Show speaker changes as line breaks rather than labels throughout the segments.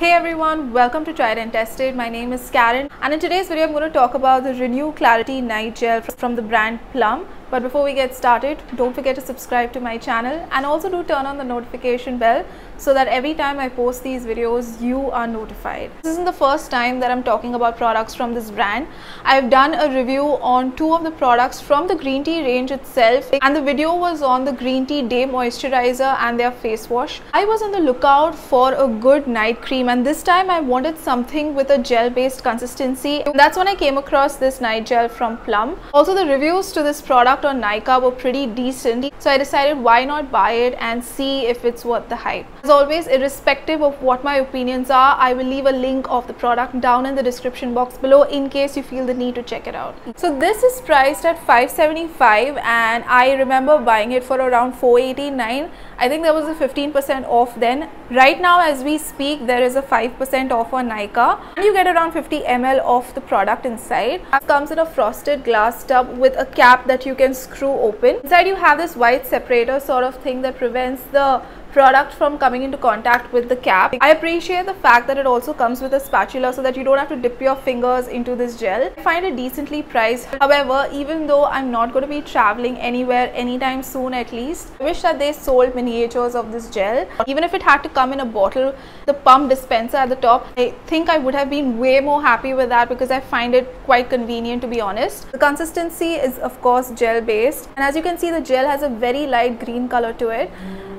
Hey everyone, welcome to Tried and Tested. My name is Karen and in today's video I'm going to talk about the Renew Clarity Night Gel from the brand Plum. But before we get started, don't forget to subscribe to my channel and also do turn on the notification bell so that every time I post these videos, you are notified. This isn't the first time that I'm talking about products from this brand. I've done a review on two of the products from the green tea range itself, and the video was on the green tea day moisturizer and their face wash. I was on the lookout for a good night cream, and this time I wanted something with a gel based consistency. That's when I came across this night gel from Plum. Also, the reviews to this product on Nykaa were pretty decent, so I decided why not buy it and see if it's worth the hype. As always, irrespective of what my opinions are, I will leave a link of the product down in the description box below in case you feel the need to check it out. So this is priced at $575 and I remember buying it for around $489. I think there was a 15% off then. Right now as we speak, there is a 5% off on Nykaa and you get around 50 ml of the product inside. It comes in a frosted glass tub with a cap that you can screw open. Inside you have this white separator sort of thing that prevents the product from coming into contact with the cap. I appreciate the fact that it also comes with a spatula so that you don't have to dip your fingers into this gel. I find it decently priced. However, even though I'm not going to be traveling anywhere anytime soon at least, I wish that they sold miniatures of this gel. Even if it had to come in a bottle, the pump dispenser at the top, I think I would have been way more happy with that because I find it quite convenient, to be honest. The consistency is of course gel based, and as you can see, the gel has a very light green color to it.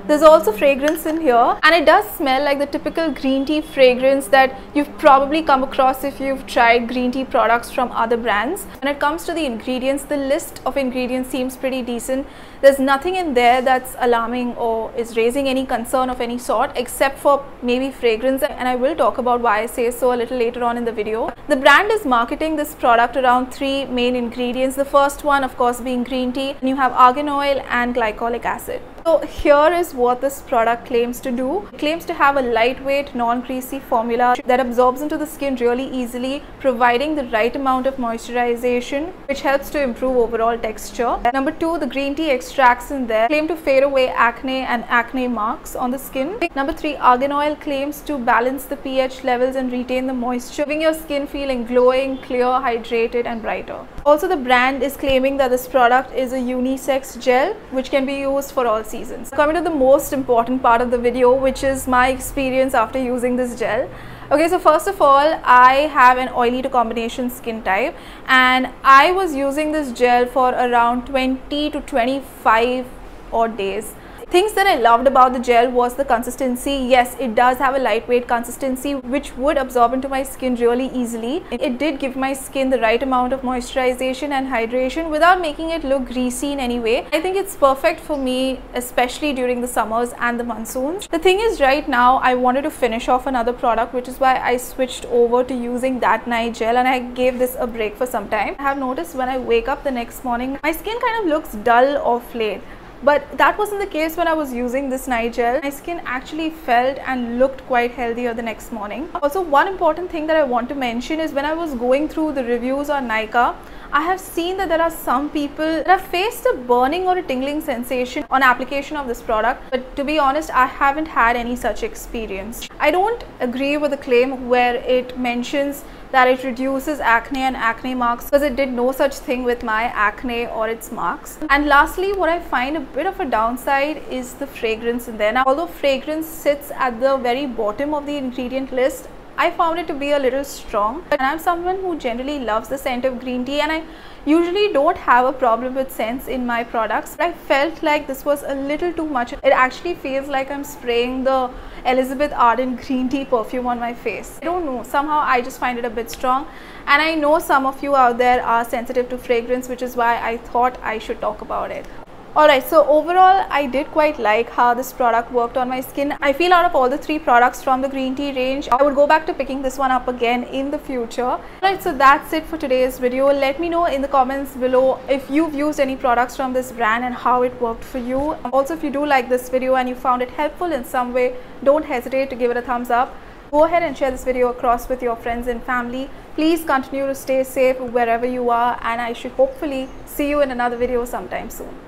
There's also fragrance in here and it does smell like the typical green tea fragrance that you've probably come across if you've tried green tea products from other brands. When it comes to the ingredients, the list of ingredients seems pretty decent. There's nothing in there that's alarming or is raising any concern of any sort except for maybe fragrance, and I will talk about why I say so a little later on in the video. The brand is marketing this product around three main ingredients. The first one of course being green tea, and you have argan oil and glycolic acid. So here is what this product claims to do. It claims to have a lightweight, non-greasy formula that absorbs into the skin really easily, providing the right amount of moisturization, which helps to improve overall texture. Number two, the green tea extracts in there claim to fade away acne and acne marks on the skin. Number three, argan oil claims to balance the pH levels and retain the moisture, giving your skin feeling glowing, clear, hydrated and brighter. Also, the brand is claiming that this product is a unisex gel which can be used for all seasons. Coming to the most important part of the video, which is my experience after using this gel. Okay, so first of all, I have an oily to combination skin type and I was using this gel for around 20 to 25 odd days. Things that I loved about the gel was the consistency. Yes, it does have a lightweight consistency which would absorb into my skin really easily. It did give my skin the right amount of moisturization and hydration without making it look greasy in any way. I think it's perfect for me, especially during the summers and the monsoons. The thing is, right now I wanted to finish off another product, which is why I switched over to using that night gel and I gave this a break for some time. I have noticed when I wake up the next morning, my skin kind of looks dull of late. But that wasn't the case when I was using this night gel. My skin actually felt and looked quite healthier the next morning. Also, one important thing that I want to mention is when I was going through the reviews on Nykaa, I have seen that there are some people that have faced a burning or a tingling sensation on application of this product. But to be honest, I haven't had any such experience. I don't agree with the claim where it mentions that it reduces acne and acne marks, because it did no such thing with my acne or its marks. And lastly, what I find a bit of a downside is the fragrance in there. Now, although fragrance sits at the very bottom of the ingredient list, I found it to be a little strong, and I'm someone who generally loves the scent of green tea and I usually don't have a problem with scents in my products. But I felt like this was a little too much. It actually feels like I'm spraying the Elizabeth Arden green tea perfume on my face. I don't know, somehow I just find it a bit strong, and I know some of you out there are sensitive to fragrance, which is why I thought I should talk about it. Alright, so overall I did quite like how this product worked on my skin. I feel out of all the three products from the green tea range, I would go back to picking this one up again in the future. Alright, so that's it for today's video. Let me know in the comments below if you've used any products from this brand and how it worked for you. Also, if you do like this video and you found it helpful in some way, don't hesitate to give it a thumbs up. Go ahead and share this video across with your friends and family. Please continue to stay safe wherever you are, and I should hopefully see you in another video sometime soon.